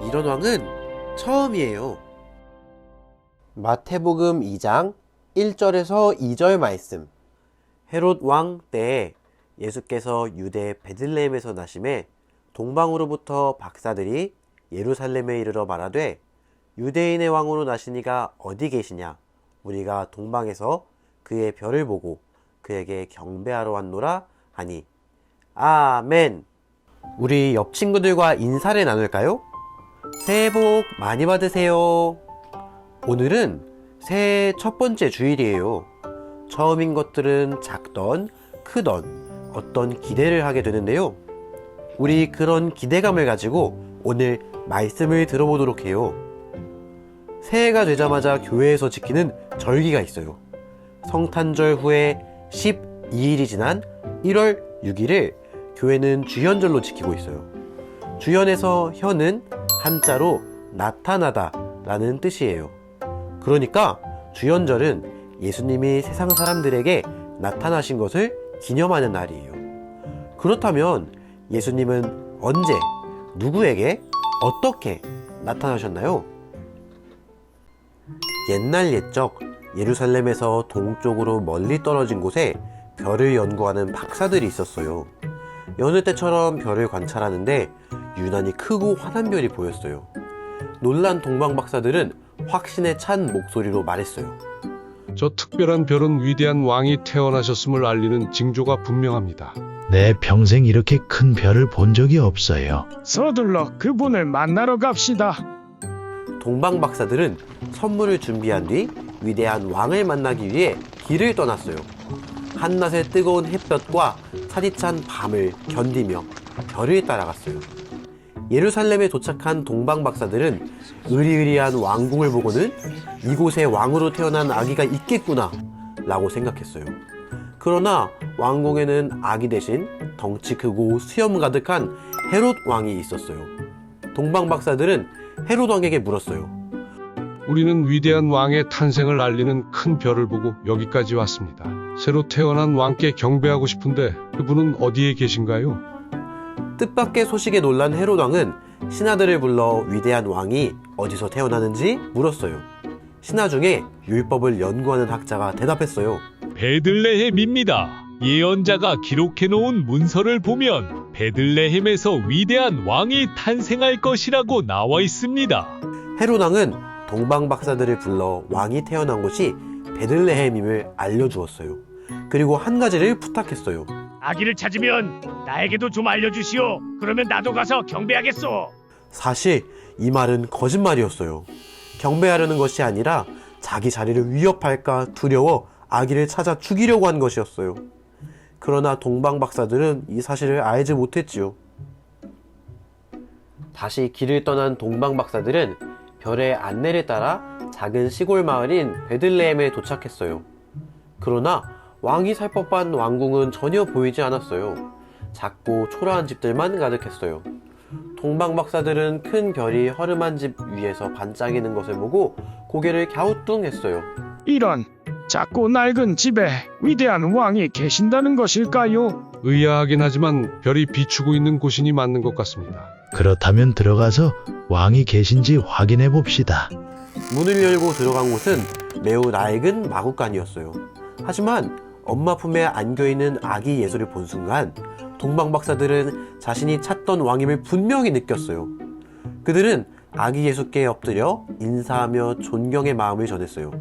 이런 왕은 처음이에요. 마태복음 2장 1절에서 2절 말씀. 헤롯 왕 때에 예수께서 유대 베들레헴에서 나심에 동방으로부터 박사들이 예루살렘에 이르러 말하되 유대인의 왕으로 나시니가 어디 계시냐? 우리가 동방에서 그의 별을 보고 그에게 경배하러 왔노라 하니. 아멘. 우리 옆 친구들과 인사를 나눌까요? 새해 복 많이 받으세요. 오늘은 새해 첫 번째 주일이에요. 처음인 것들은 작던 크던 어떤 기대를 하게 되는데요. 우리 그런 기대감을 가지고 오늘 말씀을 들어보도록 해요. 새해가 되자마자 교회에서 지키는 절기가 있어요. 성탄절 후에 12일이 지난 1월 6일을 교회는 주현절로 지키고 있어요. 주현에서 현은 한자로 나타나다 라는 뜻이에요. 그러니까 주현절은 예수님이 세상 사람들에게 나타나신 것을 기념하는 날이에요. 그렇다면 예수님은 언제, 누구에게, 어떻게 나타나셨나요? 옛날 옛적 예루살렘에서 동쪽으로 멀리 떨어진 곳에 별을 연구하는 박사들이 있었어요. 여느 때처럼 별을 관찰하는데 유난히 크고 환한 별이 보였어요. 놀란 동방 박사들은 확신에 찬 목소리로 말했어요. 저 특별한 별은 위대한 왕이 태어나셨음을 알리는 징조가 분명합니다. 내 평생 이렇게 큰 별을 본 적이 없어요. 서둘러 그분을 만나러 갑시다. 동방 박사들은 선물을 준비한 뒤 위대한 왕을 만나기 위해 길을 떠났어요. 한낮의 뜨거운 햇볕과 차디찬 밤을 견디며 별을 따라갔어요. 예루살렘에 도착한 동방 박사들은 으리으리한 왕궁을 보고는 이곳에 왕으로 태어난 아기가 있겠구나 라고 생각했어요. 그러나 왕궁에는 아기 대신 덩치 크고 수염 가득한 헤롯 왕이 있었어요. 동방 박사들은 헤롯 왕에게 물었어요. 우리는 위대한 왕의 탄생을 알리는 큰 별을 보고 여기까지 왔습니다. 새로 태어난 왕께 경배하고 싶은데 그분은 어디에 계신가요? 뜻밖의 소식에 놀란 헤롯 왕은 신하들을 불러 위대한 왕이 어디서 태어나는지 물었어요. 신하 중에 율법을 연구하는 학자가 대답했어요. 베들레헴입니다. 예언자가 기록해놓은 문서를 보면 베들레헴에서 위대한 왕이 탄생할 것이라고 나와 있습니다. 헤롯 왕은 동방 박사들을 불러 왕이 태어난 곳이 베들레헴임을 알려주었어요. 그리고 한 가지를 부탁했어요. 아기를 찾으면 나에게도 좀 알려주시오. 그러면 나도 가서 경배하겠소. 사실 이 말은 거짓말이었어요. 경배하려는 것이 아니라 자기 자리를 위협할까 두려워 아기를 찾아 죽이려고 한 것이었어요. 그러나 동방 박사들은 이 사실을 알지 못했지요. 다시 길을 떠난 동방 박사들은 별의 안내를 따라 작은 시골 마을인 베들레헴에 도착했어요. 그러나 왕이 살 법한 왕궁은 전혀 보이지 않았어요. 작고 초라한 집들만 가득했어요. 동방 박사들은 큰 별이 허름한 집 위에서 반짝이는 것을 보고 고개를 갸우뚱했어요. 이런 작고 낡은 집에 위대한 왕이 계신다는 것일까요? 의아하긴 하지만 별이 비추고 있는 곳이니 맞는 것 같습니다. 그렇다면 들어가서 왕이 계신지 확인해 봅시다. 문을 열고 들어간 곳은 매우 낡은 마구간이었어요. 하지만 엄마 품에 안겨있는 아기 예수를 본 순간 동방 박사들은 자신이 찾던 왕임을 분명히 느꼈어요. 그들은 아기 예수께 엎드려 인사하며 존경의 마음을 전했어요.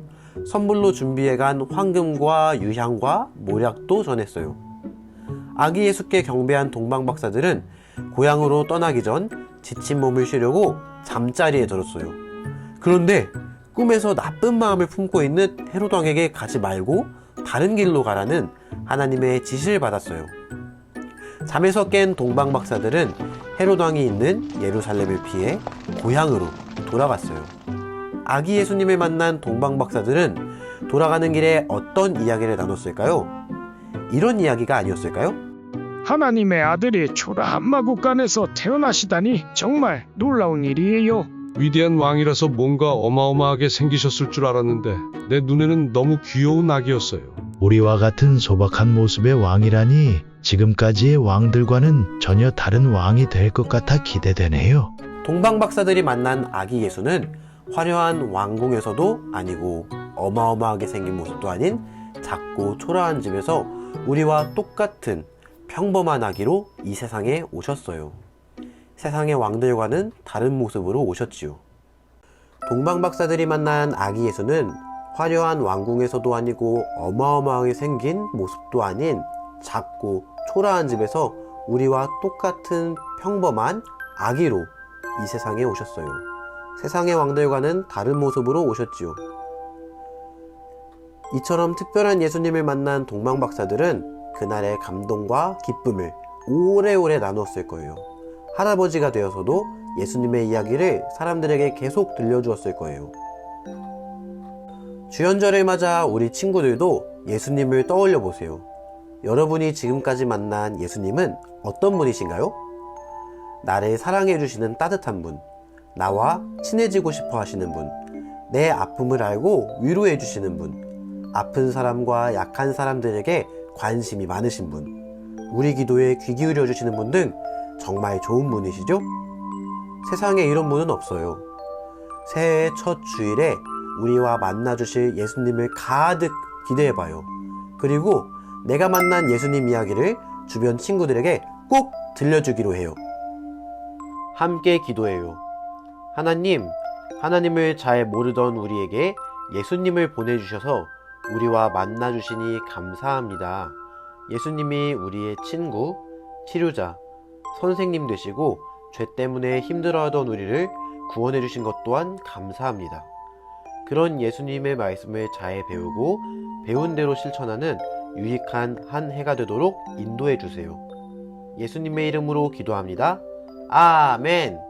선물로 준비해간 황금과 유향과 모략도 전했어요. 아기 예수께 경배한 동방 박사들은 고향으로 떠나기 전 지친 몸을 쉬려고 잠자리에 들었어요. 그런데 꿈에서 나쁜 마음을 품고 있는 헤롯 왕에게 가지 말고 다른 길로 가라는 하나님의 지시를 받았어요. 잠에서 깬 동방 박사들은 헤롯 왕이 있는 예루살렘을 피해 고향으로 돌아갔어요. 아기 예수님을 만난 동방 박사들은 돌아가는 길에 어떤 이야기를 나눴을까요? 이런 이야기가 아니었을까요? 하나님의 아들이 초라한 마구간에서 태어나시다니 정말 놀라운 일이에요. 위대한 왕이라서 뭔가 어마어마하게 생기셨을 줄 알았는데 내 눈에는 너무 귀여운 아기였어요. 우리와 같은 소박한 모습의 왕이라니 지금까지의 왕들과는 전혀 다른 왕이 될 것 같아 기대되네요. 동방박사들이 만난 아기 예수는 화려한 왕궁에서도 아니고 어마어마하게 생긴 모습도 아닌 작고 초라한 집에서 우리와 똑같은 평범한 아기로 이 세상에 오셨어요. 세상의 왕들과는 다른 모습으로 오셨지요. 동방박사들이 만난 아기 예수는 화려한 왕궁에서도 아니고 어마어마하게 생긴 모습도 아닌 작고 초라한 집에서 우리와 똑같은 평범한 아기로 이 세상에 오셨어요. 세상의 왕들과는 다른 모습으로 오셨지요. 이처럼 특별한 예수님을 만난 동방박사들은 그날의 감동과 기쁨을 오래오래 나누었을 거예요. 할아버지가 되어서도 예수님의 이야기를 사람들에게 계속 들려주었을 거예요. 주연절을 맞아 우리 친구들도 예수님을 떠올려 보세요. 여러분이 지금까지 만난 예수님은 어떤 분이신가요? 나를 사랑해 주시는 따뜻한 분, 나와 친해지고 싶어 하시는 분, 내 아픔을 알고 위로해 주시는 분, 아픈 사람과 약한 사람들에게 관심이 많으신 분, 우리 기도에 귀 기울여 주시는 분 등 정말 좋은 분이시죠? 세상에 이런 분은 없어요. 새해의 첫 주일에 우리와 만나 주실 예수님을 가득 기대해봐요. 그리고 내가 만난 예수님 이야기를 주변 친구들에게 꼭 들려주기로 해요. 함께 기도해요. 하나님, 하나님을 잘 모르던 우리에게 예수님을 보내주셔서 우리와 만나 주시니 감사합니다. 예수님이 우리의 친구, 치료자, 선생님 되시고 죄 때문에 힘들어하던 우리를 구원해 주신 것 또한 감사합니다. 그런 예수님의 말씀을 잘 배우고 배운 대로 실천하는 유익한 한 해가 되도록 인도해 주세요. 예수님의 이름으로 기도합니다. 아멘.